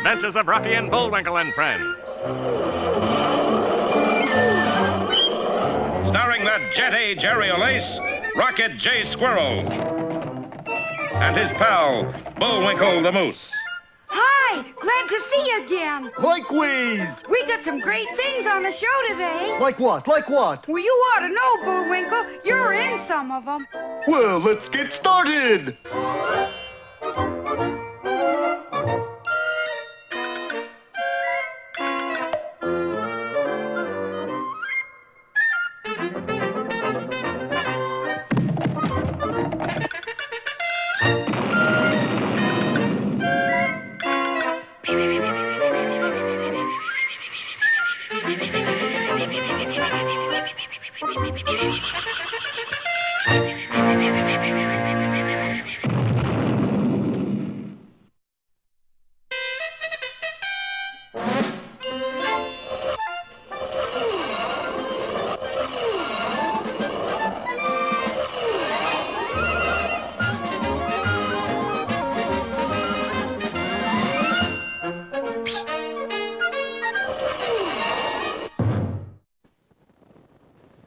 Adventures of Rocky and Bullwinkle and Friends. Starring that jet-A Jerry O'Lace, Rocket J. Squirrel, and his pal, Bullwinkle the Moose. Hi, glad to see you again. Likewise. We got some great things on the show today. Like what? Like what? Well, you ought to know, Bullwinkle. You're in some of them. Well, let's get started.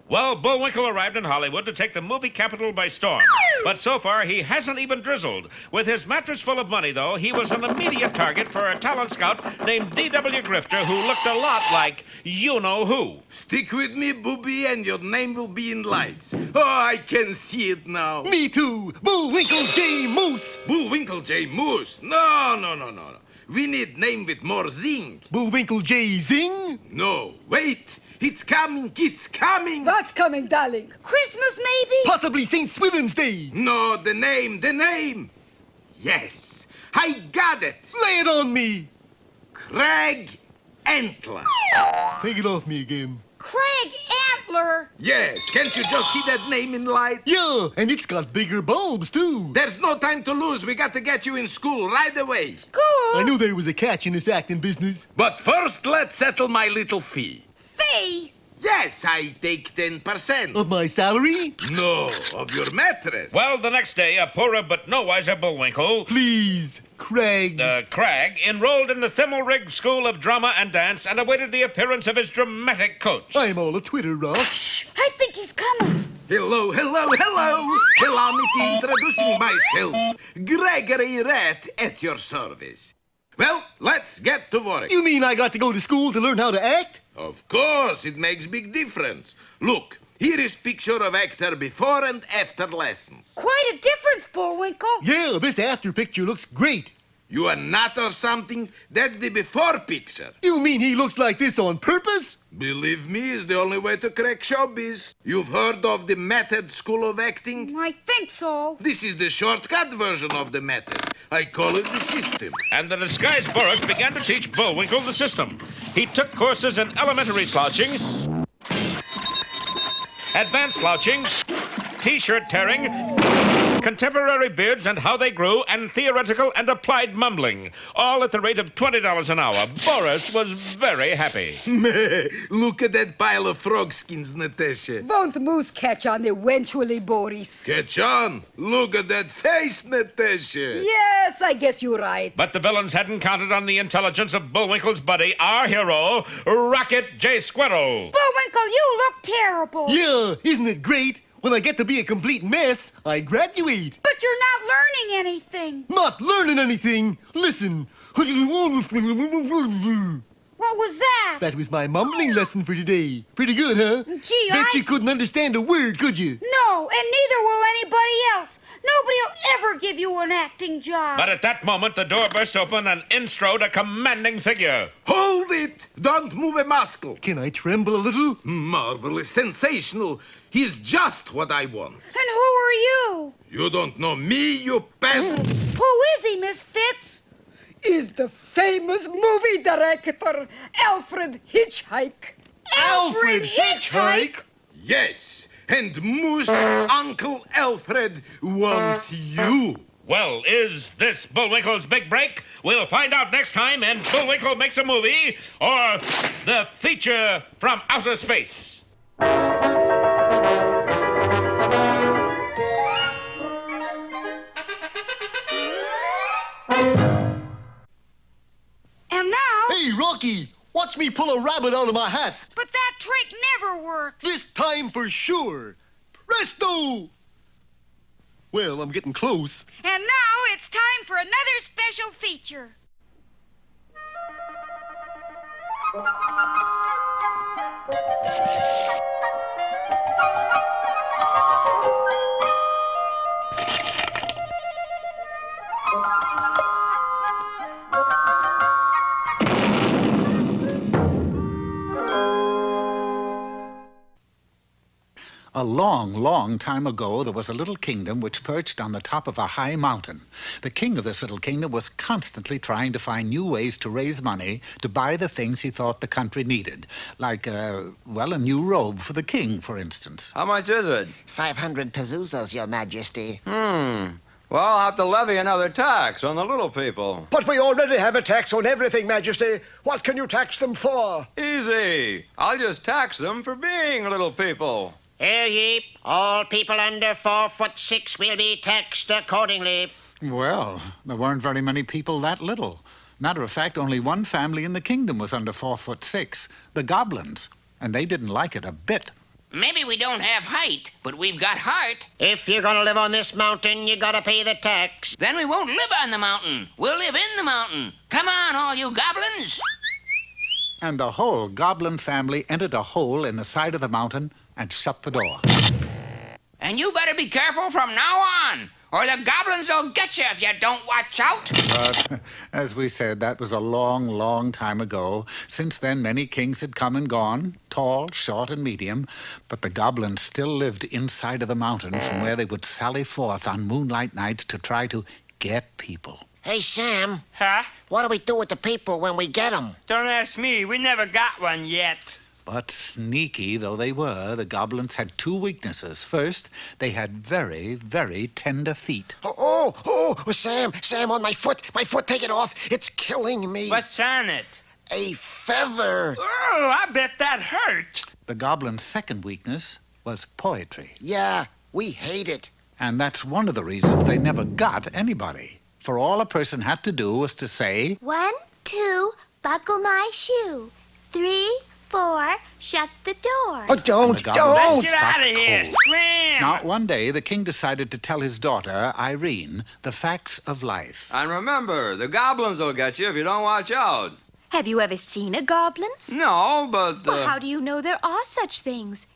Well, Bullwinkle arrived in Hollywood to take the movie capital by storm. But so far, he hasn't even drizzled. With his mattress full of money, though, he was an immediate target for a talent scout named D.W. Grifter, who looked a lot like you-know-who. Stick with me, booby, and your name will be in lights. Oh, I can see it now. Me too. Bullwinkle J. Moose. Bullwinkle J. Moose. No. We need name with more zing. Bullwinkle J. Zing. No, wait. It's coming. What's coming, darling? Christmas, maybe? Possibly St. Swithin's Day. No, the name. Yes, I got it. Lay it on me. Craig Antler. Take it off me again. Craig Antler. Yes, can't you just see that name in light? Yeah, and it's got bigger bulbs, too. There's no time to lose. We got to get you in school right away. School? I knew there was a catch in this acting business. But first, let's settle my little fee. Fee? Yes, I take 10%. Of my salary? No, of your mattress. Well, the next day, a poorer but no wiser Bullwinkle, Please, Craig. Cragg, enrolled in the Thimmelrig School of Drama and Dance and awaited the appearance of his dramatic coach. I'm all a Twitter rock. Shh, I think he's coming. Hello. Allow me to introducing myself. Gregory Rat at your service. Well, let's get to work. You mean I got to go to school to learn how to act? Of course, it makes big difference. Look, here is picture of actor before and after lessons. Quite a difference, Bullwinkle. Yeah, this after picture looks great. You a nut or something? That's the before picture. You mean he looks like this on purpose? Believe me, it's the only way to crack showbiz. You've heard of the method school of acting? I think so. This is the shortcut version of the method. I call it the system. And the disguised Boris began to teach Bullwinkle the system. He took courses in elementary slouching, advanced slouching, T-shirt tearing, contemporary beards and how they grew, and theoretical and applied mumbling, all at the rate of $20 an hour. Boris was very happy. Look at that pile of frog skins, Natasha. Won't Moose catch on eventually, Boris? Catch on. Look at that face, Natasha. Yes, I guess you're right. But the villains hadn't counted on the intelligence of Bullwinkle's buddy, our hero, Rocket J. Squirrel. Bullwinkle, you look terrible. Yeah, isn't it great? When I get to be a complete mess, I graduate. But you're not learning anything. Not learning anything. Listen. What was that? That was my mumbling lesson for today. Pretty good, huh? Gee, Bet you couldn't understand a word, could you? No, and neither will anybody else. Nobody will ever give you an acting job. But at that moment, the door burst open and in strode a commanding figure. Hold it. Don't move a muscle. Can I tremble a little? Marvelous, sensational. He's just what I want. And who are you? You don't know me, you pest. Who is he, Miss Fitz? Is the famous movie director, Alfred Hitchhike. Alfred Hitchhike? Yes, and Moose Uncle Alfred wants you. Well, is this Bullwinkle's big break? We'll find out next time in Bullwinkle Makes a Movie or the feature from outer space. pull a rabbit out of my hat. But that trick never works. This time for sure. Presto! Well, I'm getting close. And now it's time for another special feature. A long, long time ago, there was a little kingdom which perched on the top of a high mountain. The king of this little kingdom was constantly trying to find new ways to raise money to buy the things he thought the country needed. Like, a new robe for the king, for instance. How much is it? 500 pezuzas, Your Majesty. Well, I'll have to levy another tax on the little people. But we already have a tax on everything, Majesty. What can you tax them for? Easy. I'll just tax them for being little people. Hear ye, all people under 4'6" will be taxed accordingly. Well, there weren't very many people that little. Matter of fact, only one family in the kingdom was under 4'6", the goblins, and they didn't like it a bit. Maybe we don't have height, but we've got heart. If you're gonna live on this mountain, you gotta pay the tax. Then we won't live on the mountain. We'll live in the mountain. Come on, all you goblins. And the whole goblin family entered a hole in the side of the mountain and shut the door. And you better be careful from now on, or the goblins will get you if you don't watch out. But, as we said, that was a long, long time ago. Since then, many kings had come and gone, tall, short, and medium, but the goblins still lived inside of the mountain from where they would sally forth on moonlight nights to try to get people. Hey, Sam. Huh? What do we do with the people when we get them? Don't ask me. We never got one yet. But sneaky though they were, the goblins had two weaknesses. First, they had very, very tender feet. Sam, on my foot. My foot, take it off. It's killing me. What's on it? A feather. Oh, I bet that hurt. The goblins' second weakness was poetry. Yeah, we hate it. And that's one of the reasons they never got anybody. For all a person had to do was to say, 1, 2, buckle my shoe. 3, 4, shut the door. Oh, don't. Let's get out of here. Cold. Scram. Now, one day, the king decided to tell his daughter, Irene, the facts of life. And remember, the goblins will get you if you don't watch out. Have you ever seen a goblin? No, but... Well, how do you know there are such things?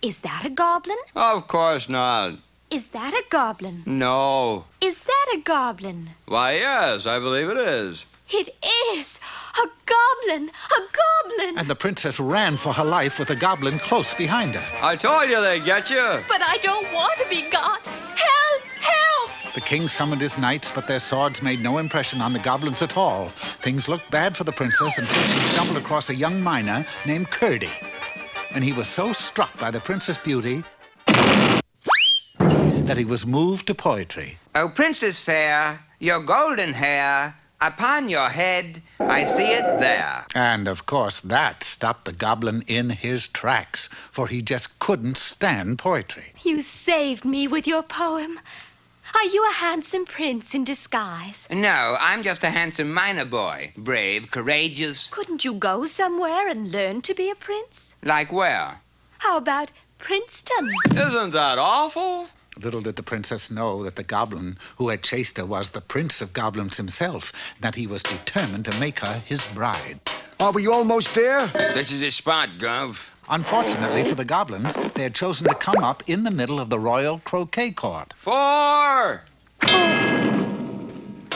Is that a goblin? Of course not. Is that a goblin? No. Is that a goblin? Why, yes, I believe it is. It is! A goblin! A goblin! And the princess ran for her life with the goblin close behind her. I told you they'd get you. But I don't want to be got. Help! Help! The king summoned his knights, but their swords made no impression on the goblins at all. Things looked bad for the princess until she stumbled across a young miner named Curdy. And he was so struck by the princess' beauty that he was moved to poetry. Oh, princess fair, your golden hair, upon your head, I see it there. And, of course, that stopped the goblin in his tracks, for he just couldn't stand poetry. You saved me with your poem. Are you a handsome prince in disguise? No, I'm just a handsome miner boy. Brave, courageous. Couldn't you go somewhere and learn to be a prince? Like where? How about Princeton? Isn't that awful? Little did the princess know that the goblin who had chased her was the prince of goblins himself, that he was determined to make her his bride. Are we almost there? This is his spot, Gov. Unfortunately for the goblins, they had chosen to come up in the middle of the royal croquet court. 4!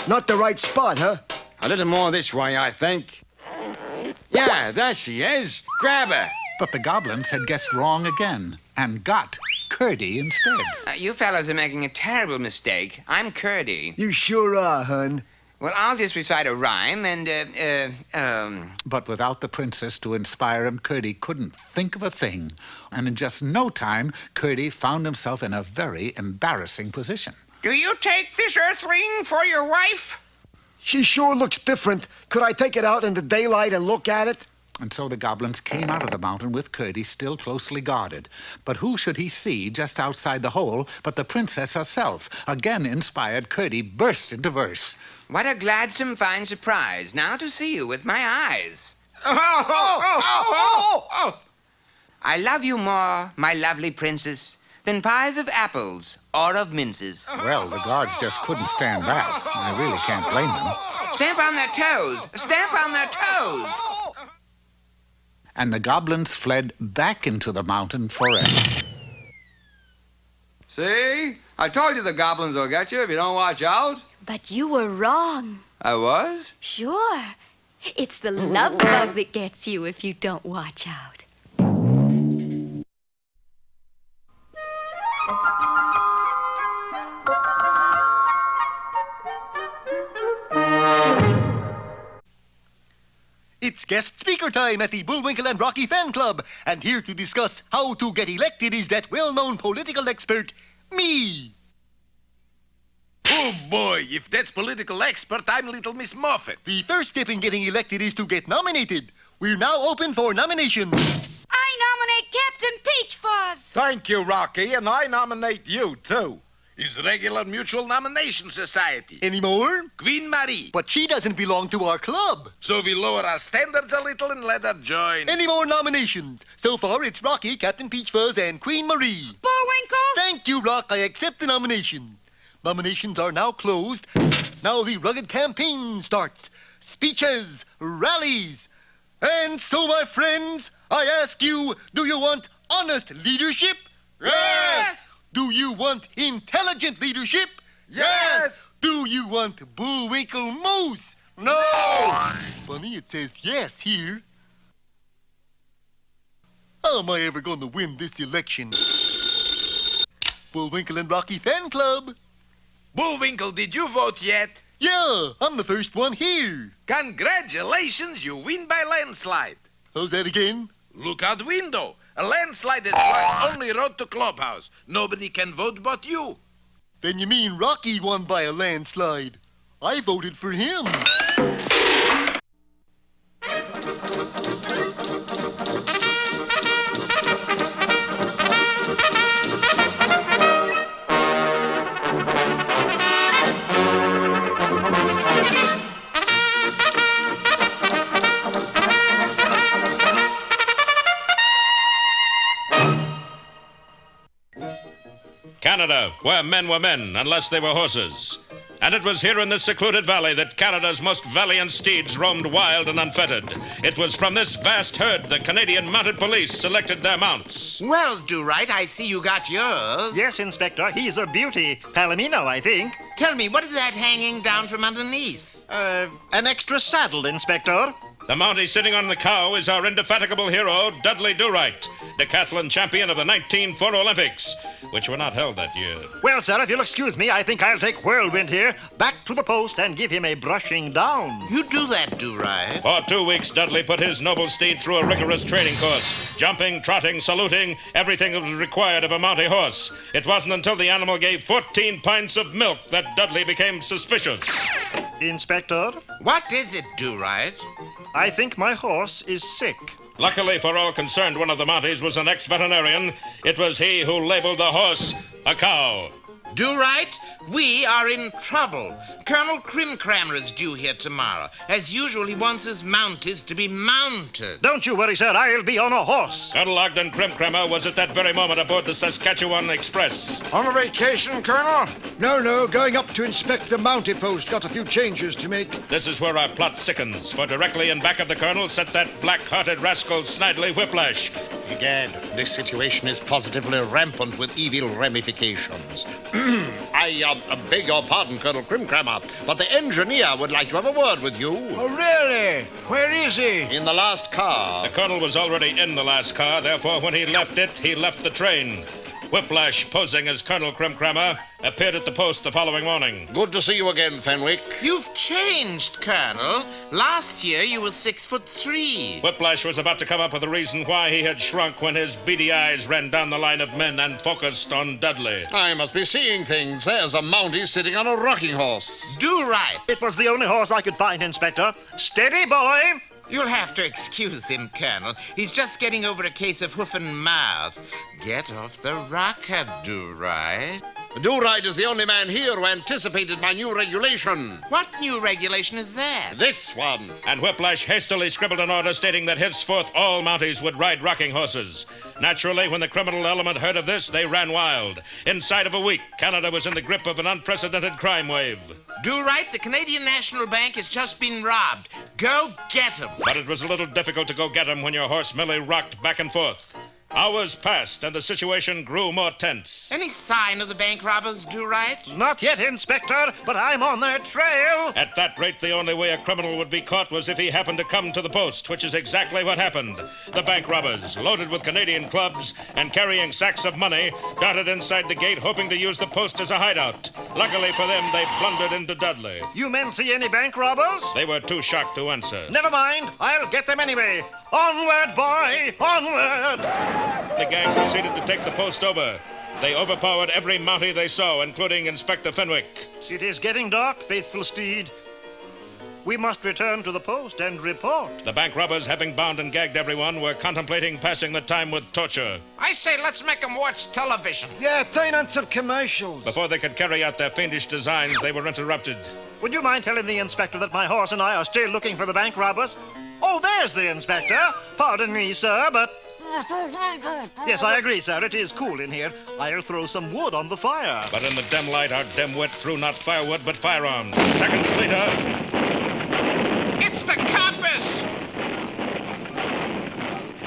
Not the right spot, huh? A little more this way, I think. Yeah, there she is. Grab her. But the goblins had guessed wrong again and got Curdy instead. You fellows are making a terrible mistake. I'm Curdy. You sure are, hun. Well, I'll just recite a rhyme and, But without the princess to inspire him, Curdy couldn't think of a thing. And in just no time, Curdy found himself in a very embarrassing position. Do you take this earthling for your wife? She sure looks different. Could I take it out in the daylight and look at it? And so the goblins came out of the mountain with Curdy still closely guarded. But who should he see just outside the hole but the princess herself? Again inspired, Curdy burst into verse. What a gladsome fine surprise, now to see you with my eyes. I love you more, my lovely princess, than pies of apples or of minces. Well, the guards just couldn't stand that. I really can't blame them. Stamp on their toes. Stamp on their toes. And the goblins fled back into the mountain forever. See? I told you the goblins will get you if you don't watch out. But you were wrong. I was? Sure. It's the love bug that gets you if you don't watch out. It's guest speaker time at the Bullwinkle and Rocky Fan Club, and here to discuss how to get elected is that well-known political expert, me. Oh, boy, if that's political expert, I'm Little Miss Moffat. The first step in getting elected is to get nominated. We're now open for nominations. I nominate Captain Peach Fuzz. Thank you, Rocky, and I nominate you, too. Is Regular Mutual Nomination Society. Any more? Queen Marie. But she doesn't belong to our club. So we lower our standards a little and let her join. Any more nominations? So far, it's Rocky, Captain Peach Fuzz, and Queen Marie. Bullwinkle. Thank you, Rock. I accept the nomination. Nominations are now closed. Now the rugged campaign starts. Speeches, rallies. And so, my friends, I ask you, do you want honest leadership? Yes! Do you want intelligent leadership? Yes! Do you want Bullwinkle Moose? No! Funny, it says yes here. How am I ever going to win this election? Bullwinkle and Rocky Fan Club. Bullwinkle, did you vote yet? Yeah, I'm the first one here. Congratulations, you win by landslide. How's that again? Look out window. A landslide is blocked only road to clubhouse. Nobody can vote but you. Then you mean Rocky won by a landslide. I voted for him. Canada, where men were men, unless they were horses. And it was here in this secluded valley that Canada's most valiant steeds roamed wild and unfettered. It was from this vast herd the Canadian Mounted Police selected their mounts. Well, Do-Right, I see you got yours. Yes, Inspector. He's a beauty. Palomino, I think. Tell me, what is that hanging down from underneath? An extra saddle, Inspector. The Mountie sitting on the cow is our indefatigable hero, Dudley Do-Right, decathlon champion of the 1904 Olympics, which were not held that year. Well, sir, if you'll excuse me, I think I'll take Whirlwind here back to the post and give him a brushing down. You do that, Do-Right. For 2 weeks, Dudley put his noble steed through a rigorous training course. Jumping, trotting, saluting, everything that was required of a Mountie horse. It wasn't until the animal gave 14 pints of milk that Dudley became suspicious. Inspector? What is it, Do-Right? I think my horse is sick. Luckily for all concerned, one of the Mounties was an ex-veterinarian. It was he who labeled the horse a cow. Do-Right, we are in trouble. Colonel Crimcrammer is due here tomorrow. As usual, he wants his Mounties to be mounted. Don't you worry, sir. I'll be on a horse. Colonel Ogden Crimcrammer was at that very moment aboard the Saskatchewan Express. On a vacation, Colonel? No, going up to inspect the Mountie post. Got a few changes to make. This is where our plot sickens, for directly in back of the colonel sat that black-hearted rascal Snidely Whiplash. Egad, this situation is positively rampant with evil ramifications. I beg your pardon, Colonel Crimcrammer, but the engineer would like to have a word with you. Oh, really? Where is he? In the last car. The colonel was already in the last car, therefore when he left it, he left the train. Whiplash, posing as Colonel Crimcrammer, appeared at the post the following morning. Good to see you again, Fenwick. You've changed, Colonel. Last year you were 6'3". Whiplash was about to come up with a reason why he had shrunk when his beady eyes ran down the line of men and focused on Dudley. I must be seeing things. There's a Mountie sitting on a rocking horse. Do-Right. It was the only horse I could find, Inspector. Steady, boy. You'll have to excuse him, Colonel. He's just getting over a case of hoof and mouth. Get off the rocker, Do-Right. Do-Right is the only man here who anticipated my new regulation. What new regulation is that? This one. And Whiplash hastily scribbled an order stating that henceforth all Mounties would ride rocking horses. Naturally, when the criminal element heard of this, they ran wild. Inside of a week, Canada was in the grip of an unprecedented crime wave. Do-Right, the Canadian National Bank has just been robbed. Go get him. But it was a little difficult to go get him when your horse merely rocked back and forth. Hours passed, and the situation grew more tense. Any sign of the bank robbers, Do-Right? Not yet, Inspector, but I'm on their trail. At that rate, the only way a criminal would be caught was if he happened to come to the post, which is exactly what happened. The bank robbers, loaded with Canadian clubs and carrying sacks of money, darted inside the gate, hoping to use the post as a hideout. Luckily for them, they blundered into Dudley. You men see any bank robbers? They were too shocked to answer. Never mind. I'll get them anyway. Onward, boy! Onward! The gang proceeded to take the post over. They overpowered every Mountie they saw, including Inspector Fenwick. It is getting dark, faithful steed. We must return to the post and report. The bank robbers, having bound and gagged everyone, were contemplating passing the time with torture. I say let's make them watch television. Yeah, turn on some commercials. Before they could carry out their fiendish designs, they were interrupted. Would you mind telling the inspector that my horse and I are still looking for the bank robbers? Oh, there's the inspector. Pardon me, sir, but... Yes, I agree, sir. It is cool in here. I'll throw some wood on the fire. But in the dim light, our dim-wit threw not firewood, but firearms. Seconds later... It's the compass!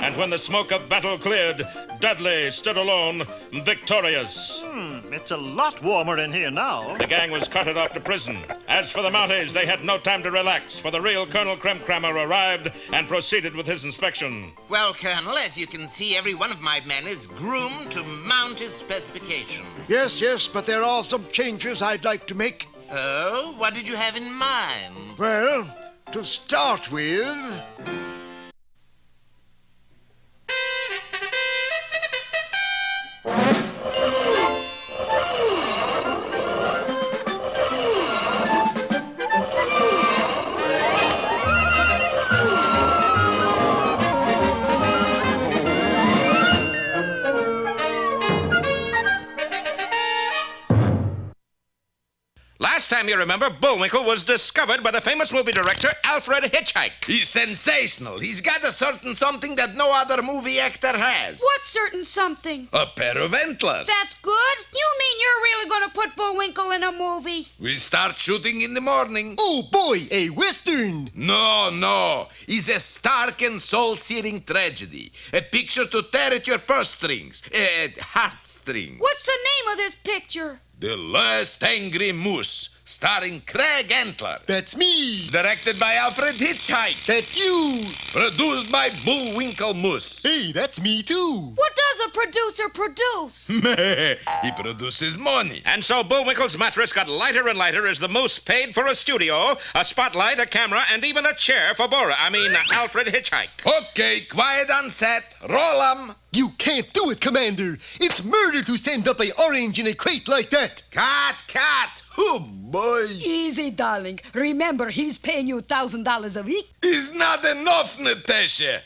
And when the smoke of battle cleared, Dudley stood alone, victorious. It's a lot warmer in here now. The gang was carted off to prison. As for the Mounties, they had no time to relax, for the real Colonel Crimcrammer arrived and proceeded with his inspection. Well, Colonel, as you can see, every one of my men is groomed to mount his specification. Yes, but there are some changes I'd like to make. Oh, what did you have in mind? Well, to start with... Last time you remember, Bullwinkle was discovered by the famous movie director Alfred Hitchhike. He's sensational. He's got a certain something that no other movie actor has. What certain something? A pair of antlers. That's good. You mean you're really going to put Bullwinkle in a movie? We start shooting in the morning. Oh, boy, a Western. No. It's a stark and soul-searing tragedy. A picture to tear at your purse strings. Heartstrings. What's the name of this picture? The Last Angry Moose, starring Craig Antler. That's me. Directed by Alfred Hitchhike. That's you. Produced by Bullwinkle Moose. Hey, that's me too. What does a producer produce? He produces money. And so Bullwinkle's mattress got lighter and lighter as the Moose paid for a studio, a spotlight, a camera, and even a chair for Alfred Hitchhike. Okay, quiet on set. Roll 'em. You can't do it, Commander. It's murder to send up a orange in a crate like that. Cut. Oh, boy. Easy, darling. Remember, he's paying you $1,000 a week. It's not enough, Natasha.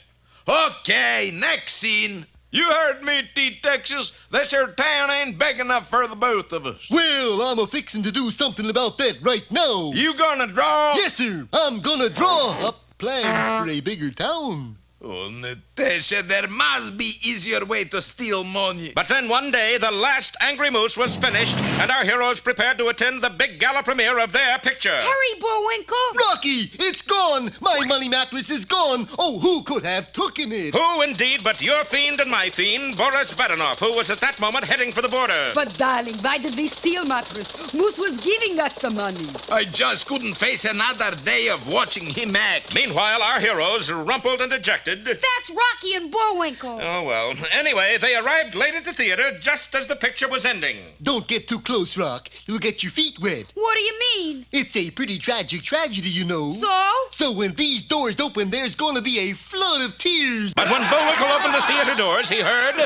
Okay, next scene. You heard me, T-Texas. This here town ain't big enough for the both of us. Well, I'm a-fixin' to do something about that right now. You gonna draw? Yes, sir. I'm gonna draw up plans for a bigger town. Oh, Natasha, there must be easier way to steal money. But then one day, The Last Angry Moose was finished, and our heroes prepared to attend the big gala premiere of their picture. Hurry, Bullwinkle. Rocky, it's gone. My money mattress is gone. Oh, who could have taken it? Who, indeed, but your fiend and my fiend, Boris Badenoff, who was at that moment heading for the border. But, darling, why did we steal mattress? Moose was giving us the money. I just couldn't face another day of watching him act. Meanwhile, our heroes, rumpled and dejected... That's Rocky and Bullwinkle. Oh, well. Anyway, they arrived late at the theater just as the picture was ending. Don't get too close, Rock. You'll get your feet wet. What do you mean? It's a pretty tragic tragedy, you know. So? So when these doors open, there's going to be a flood of tears. But when Bullwinkle opened the theater doors, he heard...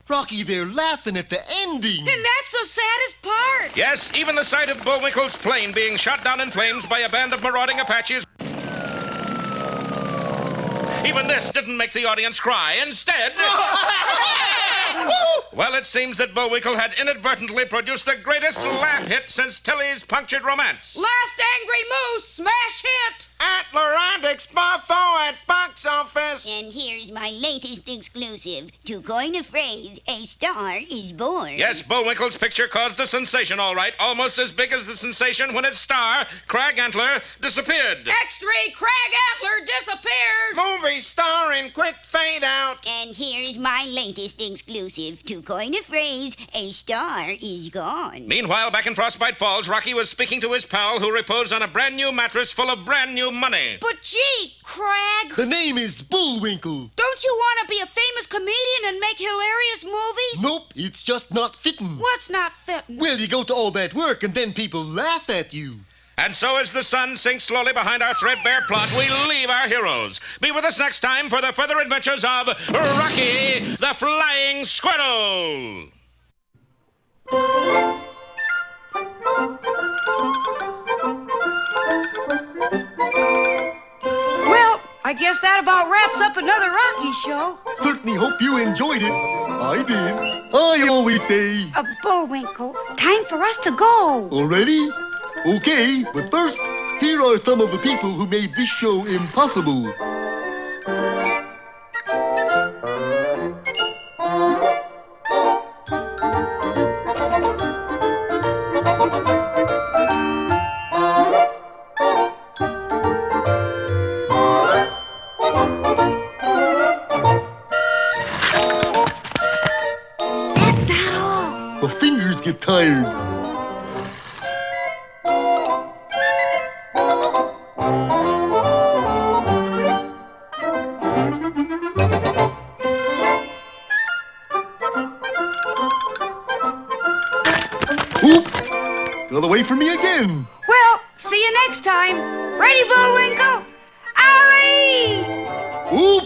Rocky, they're laughing at the ending. And that's the saddest part. Yes, even the sight of Bullwinkle's plane being shot down in flames by a band of marauding Apaches... Even this didn't make the audience cry. Instead... Well, it seems that Bullwinkle had inadvertently produced the greatest laugh hit since Tilly's Punctured Romance. Last Angry Moose, smash hit! Atlantic Spar at box office. And here's my latest exclusive. To coin a phrase, a star is born. Yes, Bullwinkle's picture caused a sensation, all right. Almost as big as the sensation when its star, Crag Antler, disappeared. X3 Crag Antler disappears! Movie star in quick fade out. And here's my latest exclusive. To coin a phrase, a star is gone. Meanwhile, back in Frostbite Falls, Rocky was speaking to his pal who reposed on a brand new mattress full of brand new money. But gee, Crag. The name is Bullwinkle. Don't you want to be a famous comedian and make hilarious movies? Nope, it's just not fitting. What's not fitting? Well, you go to all that work and then people laugh at you. And so as the sun sinks slowly behind our threadbare plot, we leave our heroes. Be with us next time for the further adventures of Rocky the Flying Squirrel. Well, I guess that about wraps up another Rocky show. Certainly hope you enjoyed it. I did. I always say. Bullwinkle, time for us to go. Already? Okay, but first, here are some of the people who made this show impossible. That's not all. The fingers get tired. Oop! Got away from me again. Well, see you next time. Ready, Bullwinkle? Hurry! Oop!